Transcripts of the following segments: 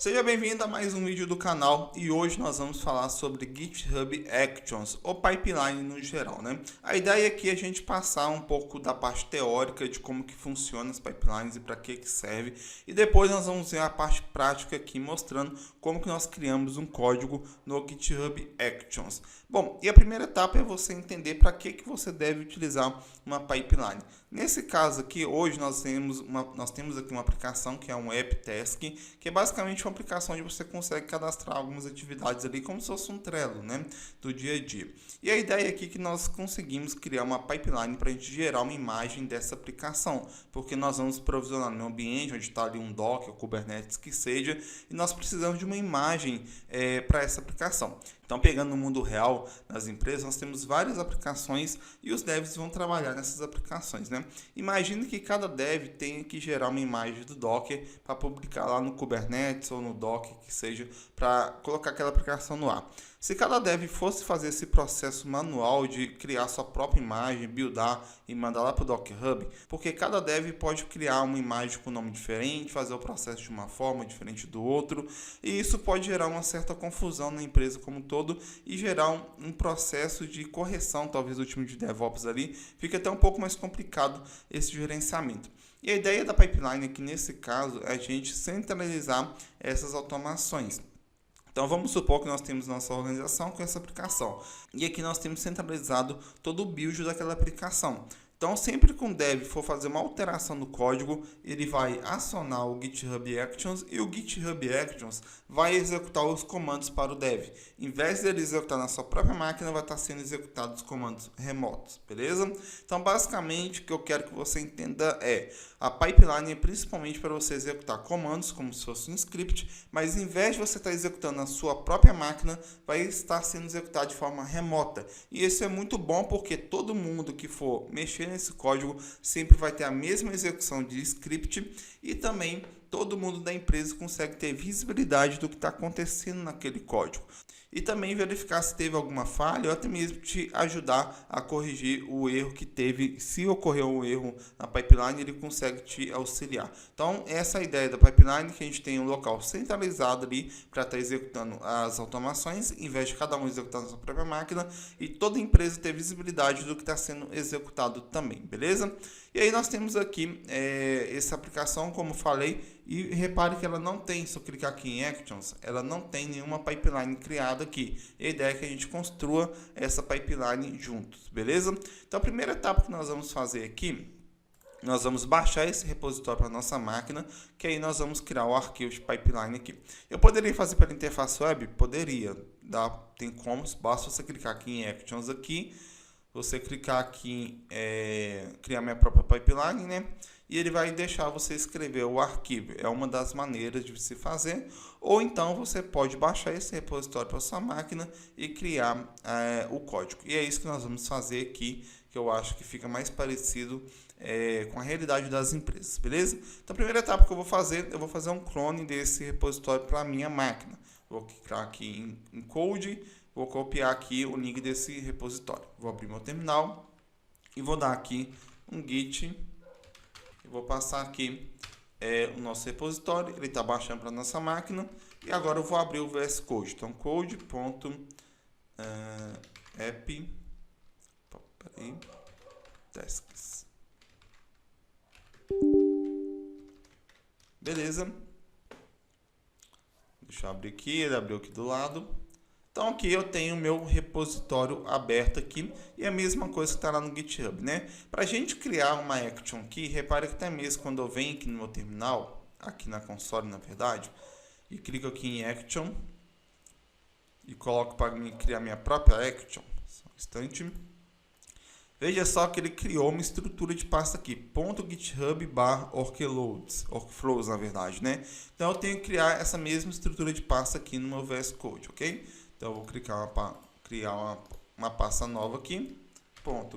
Seja bem-vindo a mais um vídeo do canal e hoje nós vamos falar sobre GitHub Actions ou pipeline no geral, né? A ideia aqui é a gente passar um pouco da parte teórica de como que funciona as pipelines e para que serve, e depois nós vamos ver a parte prática aqui mostrando como que nós criamos um código no GitHub Actions. Bom, e a primeira etapa é você entender para que você deve utilizar uma pipeline. Nesse caso aqui, hoje nós temos aqui uma aplicação que é um AppTask, que é basicamente uma aplicação onde você consegue cadastrar algumas atividades ali, como se fosse um Trello, né, do dia a dia. E a ideia aqui é que nós conseguimos criar uma pipeline para a gente gerar uma imagem dessa aplicação, porque nós vamos provisionar no ambiente onde está ali um Docker, ou Kubernetes que seja, e nós precisamos de uma imagem para essa aplicação. Então, pegando no mundo real, nas empresas, nós temos várias aplicações e os devs vão trabalhar nessas aplicações, né? Imagine que cada dev tenha que gerar uma imagem do Docker para publicar lá no Kubernetes ou no Docker, que seja, para colocar aquela aplicação no ar. Se cada dev fosse fazer esse processo manual de criar sua própria imagem, buildar e mandar lá para o Docker Hub, porque cada dev pode criar uma imagem com nome diferente, fazer o processo de uma forma diferente do outro, e isso pode gerar uma certa confusão na empresa como um todo e gerar um processo de correção, talvez do time de DevOps ali, fica até um pouco mais complicado esse gerenciamento. E a ideia da pipeline aqui nesse caso é a gente centralizar essas automações. Então vamos supor que nós temos nossa organização com essa aplicação. E aqui nós temos centralizado todo o build daquela aplicação. Então sempre que um dev for fazer uma alteração no código, ele vai acionar o GitHub Actions e o GitHub Actions vai executar os comandos para o dev. Em vez de ele executar na sua própria máquina, vai estar sendo executado os comandos remotos, beleza? Então basicamente o que eu quero que você entenda é a pipeline é principalmente para você executar comandos como se fosse um script, mas em vez de você estar executando na sua própria máquina, vai estar sendo executado de forma remota. E isso é muito bom porque todo mundo que for mexer nesse código sempre vai ter a mesma execução de script e também todo mundo da empresa consegue ter visibilidade do que está acontecendo naquele código. E também verificar se teve alguma falha ou até mesmo te ajudar a corrigir o erro que teve. Se ocorreu um erro na pipeline, ele consegue te auxiliar. Então, essa é a ideia da pipeline, que a gente tem um local centralizado ali para estar executando as automações, em vez de cada um executar na sua própria máquina, e toda empresa ter visibilidade do que está sendo executado também, beleza? E aí nós temos aqui essa aplicação, como falei, e repare que ela não tem, se eu clicar aqui em Actions, ela não tem nenhuma pipeline criada aqui. E a ideia é que a gente construa essa pipeline juntos, beleza? Então a primeira etapa que nós vamos fazer aqui, nós vamos baixar esse repositório para a nossa máquina, que aí nós vamos criar o arquivo de pipeline aqui. Eu poderia fazer pela interface web? Poderia, tem como, basta você clicar aqui em Actions aqui, você clicar aqui em criar minha própria pipeline, né? E ele vai deixar você escrever o arquivo. É uma das maneiras de se fazer. Ou então você pode baixar esse repositório para sua máquina e criar o código. E é isso que nós vamos fazer aqui, que eu acho que fica mais parecido com a realidade das empresas, beleza? Então a primeira etapa que eu vou fazer um clone desse repositório para a minha máquina. Vou clicar aqui em Code, vou copiar aqui o link desse repositório. Vou abrir meu terminal e vou dar aqui um git. Vou passar aqui o nosso repositório, ele está baixando para a nossa máquina. E agora eu vou abrir o VS Code. Então, tasks. Beleza. Deixa eu abrir aqui, ele abriu aqui do lado. Então aqui eu tenho o meu repositório aberto aqui e a mesma coisa que está lá no GitHub, né? Para a gente criar uma action aqui, repare que até mesmo quando eu venho aqui no meu terminal, aqui na console na verdade, e clico aqui em action e coloco para criar minha própria action, só um instante. Veja só que ele criou uma estrutura de pasta aqui, .github/workflows na verdade, né? Então eu tenho que criar essa mesma estrutura de pasta aqui no meu VS Code, ok? Então eu vou criar uma pasta nova aqui,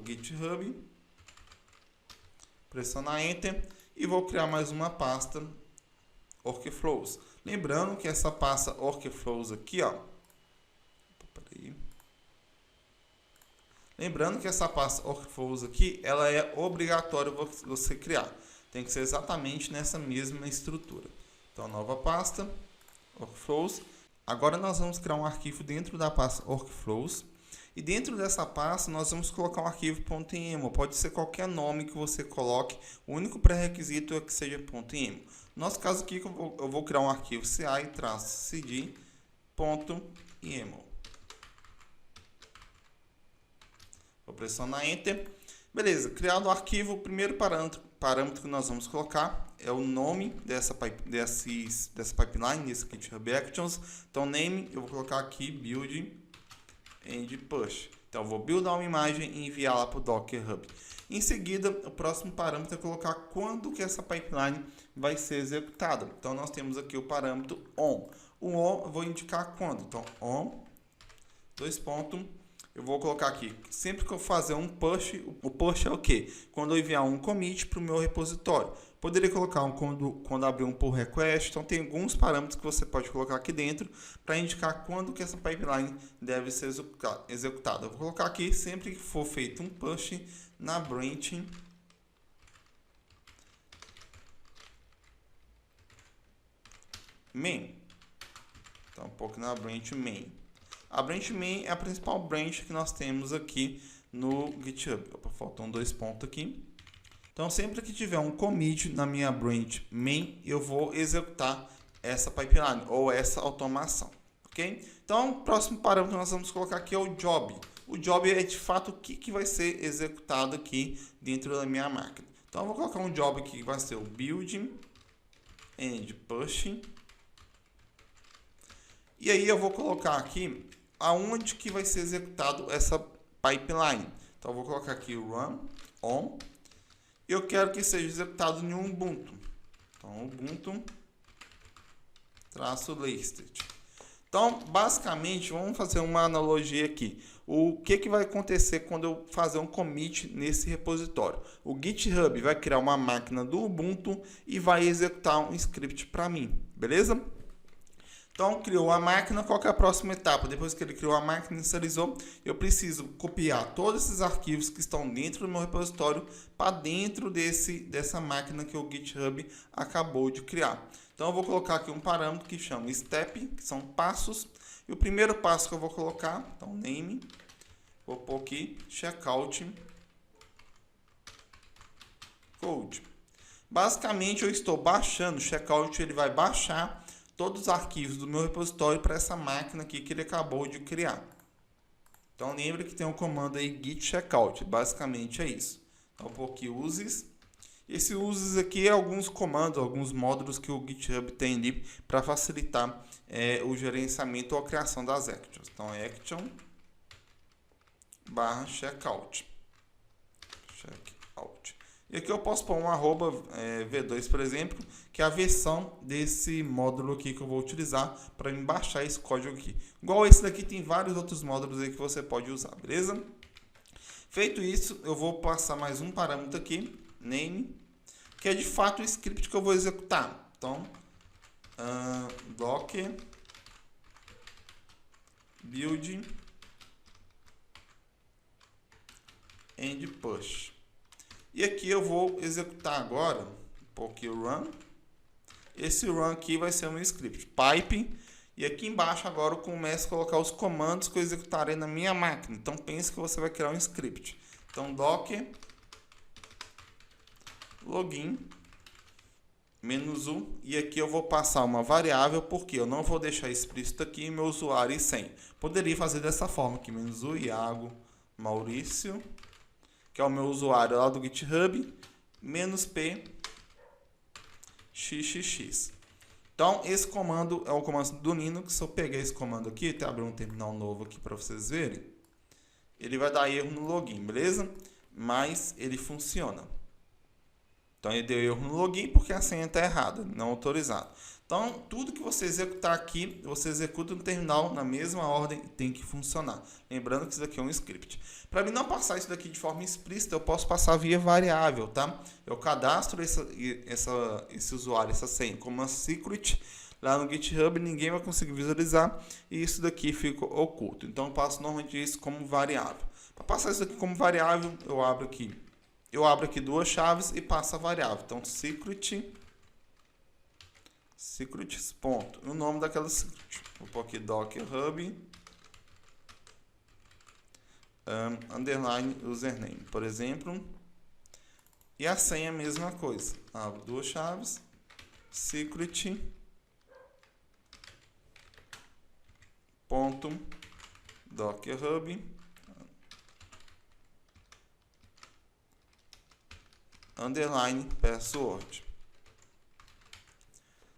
.github, pressionar Enter e vou criar mais uma pasta workflows. Lembrando que essa pasta workflows aqui, ó, lembrando que essa pasta workflows aqui, ela é obrigatório você criar. Tem que ser exatamente nessa mesma estrutura. Então, nova pasta workflows. Agora nós vamos criar um arquivo dentro da pasta workflows. E dentro dessa pasta nós vamos colocar um arquivo .emo. Pode ser qualquer nome que você coloque. O único pré-requisito é que seja .emo. No nosso caso aqui eu vou criar um arquivo ci-cd.emo. Vou pressionar Enter. Beleza, criado o arquivo, o primeiro parâmetro que nós vamos colocar é o nome dessa pipeline, nesse GitHub Actions. Então, name, eu vou colocar aqui build and push. Então, eu vou buildar uma imagem e enviar lá para o Docker Hub. Em seguida, o próximo parâmetro é colocar quando que essa pipeline vai ser executada. Então, nós temos aqui o parâmetro on. O on eu vou indicar quando. Então, on, eu vou colocar aqui, sempre que eu fazer um push, o push é o quê? Quando eu enviar um commit para o meu repositório. Poderia colocar quando abrir um pull request, então tem alguns parâmetros que você pode colocar aqui dentro para indicar quando que essa pipeline deve ser executada. Eu vou colocar aqui, sempre que for feito um push na branch main. Então, um pouco na branch main. A branch main é a principal branch que nós temos aqui no GitHub. Opa, faltam 2 pontos aqui. Então, sempre que tiver um commit na minha branch main, eu vou executar essa pipeline ou essa automação. Ok? Então, o próximo parâmetro que nós vamos colocar aqui é o job. O job é de fato o que vai ser executado aqui dentro da minha máquina. Então, eu vou colocar um job aqui que vai ser o build and push. E aí eu vou colocar aqui aonde que vai ser executado essa pipeline. Então, eu vou colocar aqui o run on. Eu quero que seja executado em um Ubuntu. Então, Ubuntu -listed. Então, basicamente, vamos fazer uma analogia aqui. O que vai acontecer quando eu fazer um commit nesse repositório? O GitHub vai criar uma máquina do Ubuntu e vai executar um script para mim, beleza? Então, criou a máquina, qual que é a próxima etapa? Depois que ele criou a máquina, inicializou, eu preciso copiar todos esses arquivos que estão dentro do meu repositório para dentro dessa máquina que o GitHub acabou de criar. Então, eu vou colocar aqui um parâmetro que chama step, que são passos. E o primeiro passo que eu vou colocar, então, name, vou pôr aqui, checkout code. Basicamente, eu estou baixando, o checkout ele vai baixar todos os arquivos do meu repositório para essa máquina aqui que ele acabou de criar. Então, lembre que tem um comando aí git checkout, basicamente é isso. Então, vou pôr aqui uses. Esse uses aqui é alguns comandos, alguns módulos que o GitHub tem ali para facilitar o gerenciamento ou a criação das actions. Então, action /checkout. E aqui eu posso pôr um @v2, por exemplo, que é a versão desse módulo aqui que eu vou utilizar para baixar esse código aqui. Igual esse daqui, tem vários outros módulos aí que você pode usar, beleza? Feito isso, eu vou passar mais um parâmetro aqui, name, que é de fato o script que eu vou executar. Então, docker build and push. E aqui eu vou executar agora um pouquinho o run. Esse run aqui vai ser um script pipe. E aqui embaixo agora eu começo a colocar os comandos que eu executarei na minha máquina. Então pense que você vai criar um script. Então docker login -u. E aqui eu vou passar uma variável porque eu não vou deixar explícito aqui meu usuário e senha. Poderia fazer dessa forma aqui, -u Iago Maurício, que é o meu usuário lá do GitHub, -p xxx. Então, esse comando é o comando do Linux. Se eu pegar esse comando aqui, até abrir um terminal novo aqui para vocês verem, ele vai dar erro no login, beleza? Mas ele funciona. Então, ele deu erro no login porque a senha está errada, não autorizada. Então, tudo que você executar aqui, você executa no terminal na mesma ordem e tem que funcionar. Lembrando que isso daqui é um script. Para mim não passar isso daqui de forma explícita, eu posso passar via variável, tá? Eu cadastro esse usuário, essa senha, como uma secret lá no GitHub, ninguém vai conseguir visualizar e isso daqui fica oculto. Então, eu passo normalmente isso como variável. Para passar isso aqui como variável, eu abro aqui duas chaves e passo a variável. Então, secret secrets, ponto. E o nome daquela secret. Vou pôr aqui Docker Hub underline username, por exemplo. E a senha é a mesma coisa. Abro duas chaves. Secret ponto Docker Hub underline password.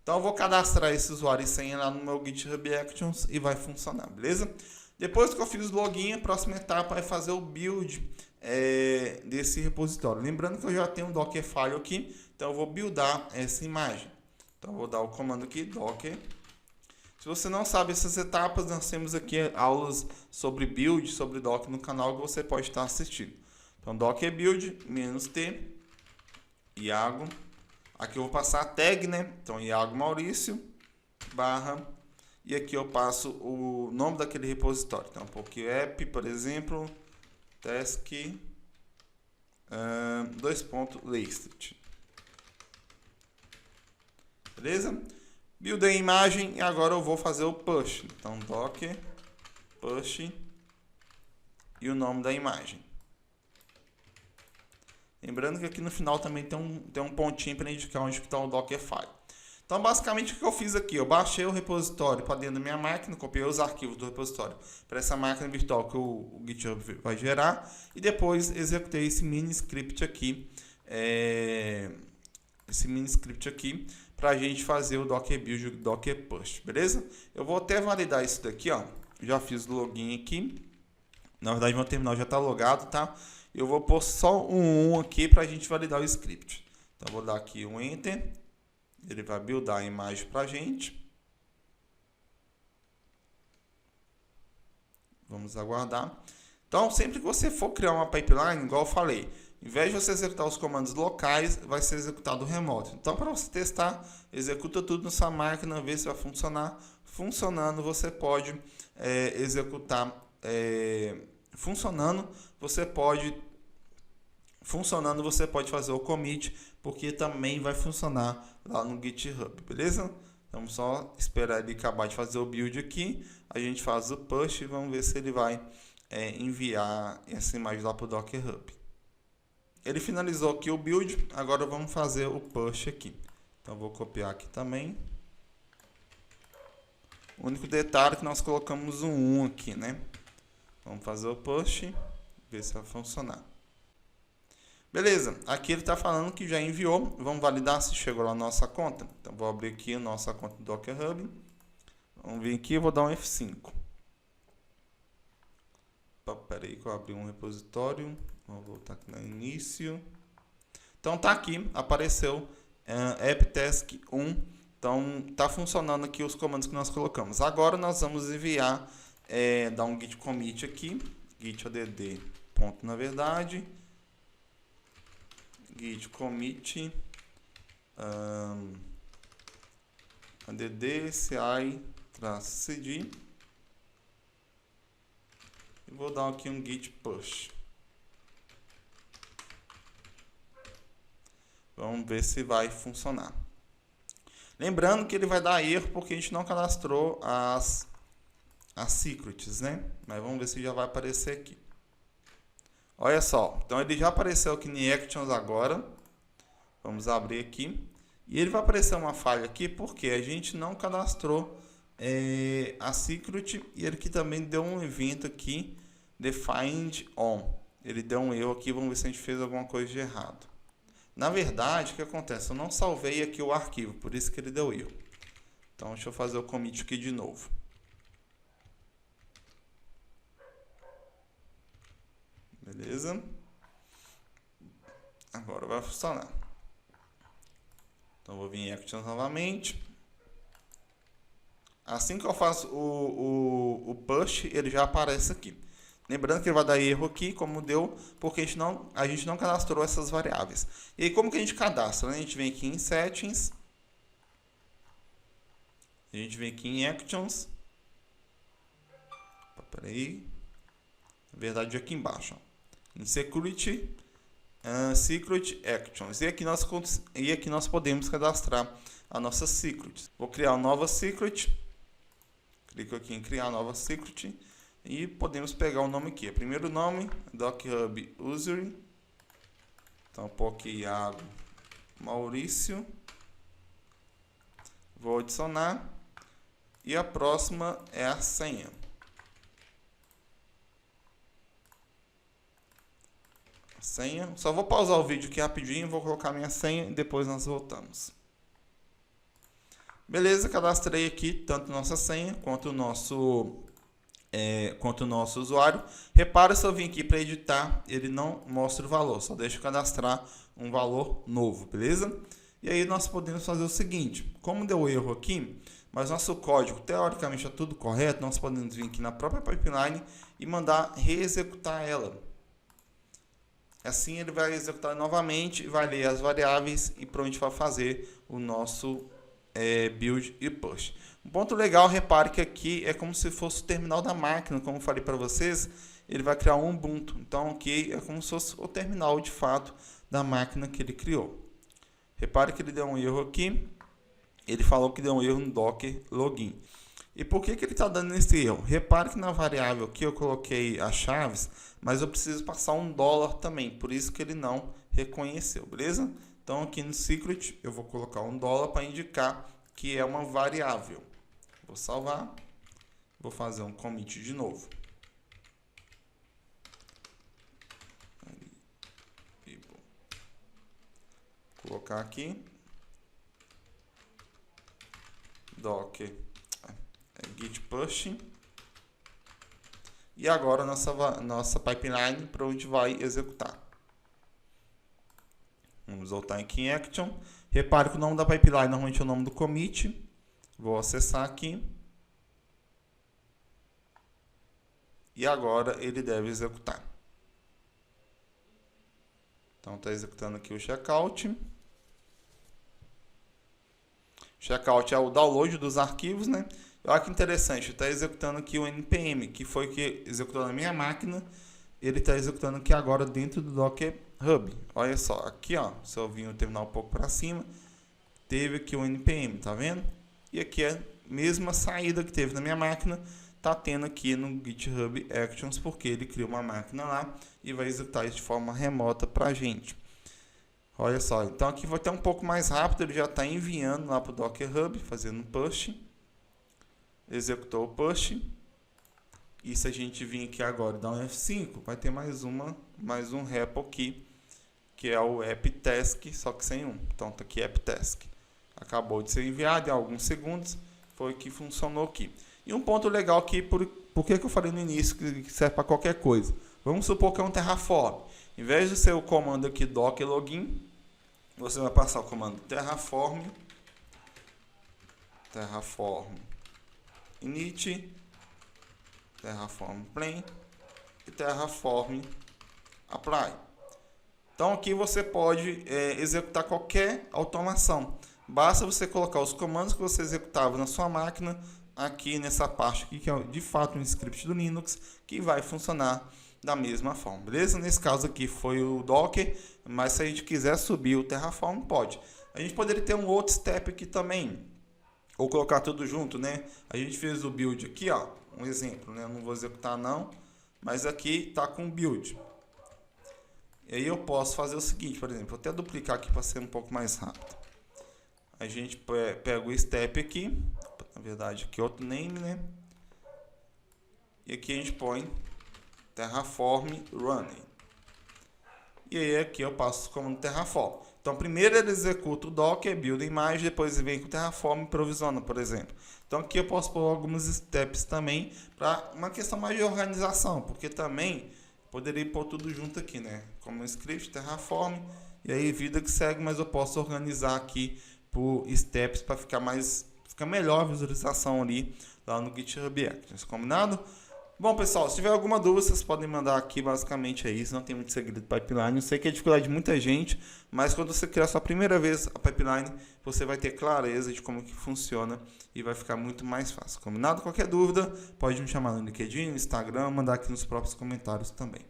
Então eu vou cadastrar esse usuário e senha lá no meu GitHub Actions e vai funcionar, beleza? Depois que eu fiz o login, a próxima etapa é fazer o build desse repositório. Lembrando que eu já tenho um Dockerfile aqui, então eu vou buildar essa imagem. Então eu vou dar o comando aqui, docker. Se você não sabe essas etapas, nós temos aqui aulas sobre build, sobre Docker no canal que você pode estar assistindo. Então docker build, -t, Iago. Aqui eu vou passar a tag, né? Então Iago Maurício, barra, e aqui eu passo o nome daquele repositório. Então, porque app, por exemplo, task, listed. Beleza? Buildei a imagem e agora eu vou fazer o push. Então, docker, push e o nome da imagem. Lembrando que aqui no final também tem um pontinho para indicar onde está o Dockerfile. Então, basicamente, o que eu fiz aqui? Eu baixei o repositório para dentro da minha máquina, copiei os arquivos do repositório para essa máquina virtual que o GitHub vai gerar e depois executei esse mini script aqui, para a gente fazer o Docker Build e o Docker Push, beleza? Eu vou até validar isso daqui, ó. Já fiz o login aqui. Na verdade, meu terminal já está logado, tá? Eu vou pôr só um 1 aqui para a gente validar o script. Então, vou dar aqui um Enter. Ele vai buildar a imagem para a gente. Vamos aguardar. Então, sempre que você for criar uma pipeline, igual eu falei, em vez de você executar os comandos locais, vai ser executado remoto. Então, para você testar, executa tudo na sua máquina, vê se vai funcionar. Funcionando, você pode executar. Funcionando, você pode fazer o commit, porque também vai funcionar lá no GitHub, beleza? Vamos só esperar ele acabar de fazer o build aqui, a gente faz o push e vamos ver se ele vai enviar essa imagem lá para o Docker Hub. Ele finalizou aqui o build, agora vamos fazer o push aqui. Então vou copiar aqui também. O único detalhe é que nós colocamos um 1 aqui, né? Vamos fazer o push, ver se vai funcionar. Beleza, aqui ele está falando que já enviou. Vamos validar se chegou lá na nossa conta. Então, vou abrir aqui a nossa conta do Docker Hub. Vamos vir aqui e vou dar um F5. Espera aí que eu abri um repositório. Vamos voltar aqui no início. Então, tá aqui, apareceu apptask 1. Então, está funcionando aqui os comandos que nós colocamos. Agora, nós vamos enviar, dar um git commit aqui. Git add, ponto na verdade. Git commit add ci-cd e vou dar aqui um git push. Vamos ver se vai funcionar. Lembrando que ele vai dar erro porque a gente não cadastrou as secrets, né? Mas vamos ver se já vai aparecer aqui. Olha só, então ele já apareceu aqui em Actions agora. Vamos abrir aqui. E ele vai aparecer uma falha aqui porque a gente não cadastrou a secret. E ele aqui também deu um evento aqui, defined on. Ele deu um erro aqui, vamos ver se a gente fez alguma coisa de errado. Na verdade, o que acontece? Eu não salvei aqui o arquivo, por isso que ele deu erro. Então, deixa eu fazer o commit aqui de novo. Beleza? Agora vai funcionar. Então, vou vir em Actions novamente. Assim que eu faço o push, ele já aparece aqui. Lembrando que ele vai dar erro aqui, como deu, porque a gente não cadastrou essas variáveis. E aí, como que a gente cadastra? A gente vem aqui em Settings. A gente vem aqui em Actions. Espera aí. Na verdade, aqui embaixo. Ó. Em Security, Secret Actions. E aqui nós podemos cadastrar a nossa secret. Vou criar uma nova secret. Clico aqui em criar nova secret. E podemos pegar o nome aqui. Primeiro nome, DocHub User. Então, pôr aqui Iago Maurício. Vou adicionar. E a próxima é a senha. Senha. Só vou pausar o vídeo aqui rapidinho, vou colocar minha senha e depois nós voltamos. Beleza, cadastrei aqui tanto nossa senha quanto o nosso usuário. Repara, se eu vim aqui para editar, ele não mostra o valor, só deixa eu cadastrar um valor novo, beleza? E aí nós podemos fazer o seguinte, como deu erro aqui, mas nosso código teoricamente é tudo correto, nós podemos vir aqui na própria pipeline e mandar reexecutar ela. Assim ele vai executar novamente, vai ler as variáveis e pronto, a gente vai fazer o nosso build e push. Um ponto legal, repare que aqui é como se fosse o terminal da máquina, como eu falei para vocês, ele vai criar um Ubuntu. Então aqui é como se fosse o terminal de fato da máquina que ele criou. Repare que ele deu um erro aqui, ele falou que deu um erro no Docker Login. E por que ele está dando esse erro? Repare que na variável aqui eu coloquei as chaves, mas eu preciso passar $1 também, por isso que ele não reconheceu, beleza? Então aqui no secret eu vou colocar $1 para indicar que é uma variável. Vou salvar, vou fazer um commit de novo. Vou colocar aqui Docker git push. E agora nossa pipeline para onde vai executar. Vamos voltar aqui em Action. Repare que o nome da pipeline normalmente é o nome do commit. Vou acessar aqui. E agora ele deve executar. Então está executando aqui o checkout. Checkout é o download dos arquivos, né? Olha que interessante, está executando aqui o npm, que foi o que executou na minha máquina. Ele está executando aqui agora dentro do Docker Hub. Olha só, aqui ó, se eu vir o terminal um pouco para cima, teve aqui o npm, tá vendo? E aqui é a mesma saída que teve na minha máquina, tá tendo aqui no GitHub Actions, porque ele criou uma máquina lá e vai executar isso de forma remota para a gente. Olha só, então aqui vai ter um pouco mais rápido, ele já está enviando lá para o Docker Hub, fazendo um push. Executou o push. E se a gente vir aqui agora e dar um F5, vai ter mais um repo aqui, que é o apptask, só que sem um. Então tá aqui apptask. Acabou de ser enviado em alguns segundos, foi que funcionou aqui. E um ponto legal aqui, por que eu falei no início que serve para qualquer coisa? Vamos supor que é um Terraform. Em vez de ser o comando aqui docker login, você vai passar o comando terraform init, terraform plain e terraform apply. Então aqui você pode executar qualquer automação. Basta você colocar os comandos que você executava na sua máquina aqui nessa parte aqui, que é de fato um script do Linux, que vai funcionar da mesma forma, beleza? Nesse caso aqui foi o Docker, mas se a gente quiser subir o Terraform, pode. A gente poderia ter um outro step aqui também, ou colocar tudo junto, né? A gente fez o build aqui, ó, um exemplo, né? Eu não vou executar não, mas aqui tá com build. E aí eu posso fazer o seguinte, por exemplo, vou até duplicar aqui para ser um pouco mais rápido. A gente pega o step aqui, na verdade aqui outro name, né? E aqui a gente põe Terraform Running. E aí aqui eu passo como Terraform. Então primeiro ele executa o Docker, build a imagem, depois ele vem com o Terraform e provisiona, por exemplo. Então aqui eu posso pôr alguns steps também para uma questão mais de organização, porque também poderia pôr tudo junto aqui, né? Como um script, Terraform, e aí vida que segue, mas eu posso organizar aqui por steps para ficar melhor a visualização ali lá no GitHub Actions, combinado? Bom, pessoal, se tiver alguma dúvida, vocês podem mandar aqui, basicamente é isso, não tem muito segredo de pipeline. Eu sei que é dificuldade de muita gente, mas quando você criar sua primeira vez a pipeline, você vai ter clareza de como que funciona e vai ficar muito mais fácil, combinado? Qualquer dúvida, pode me chamar no LinkedIn, no Instagram, mandar aqui nos próprios comentários também.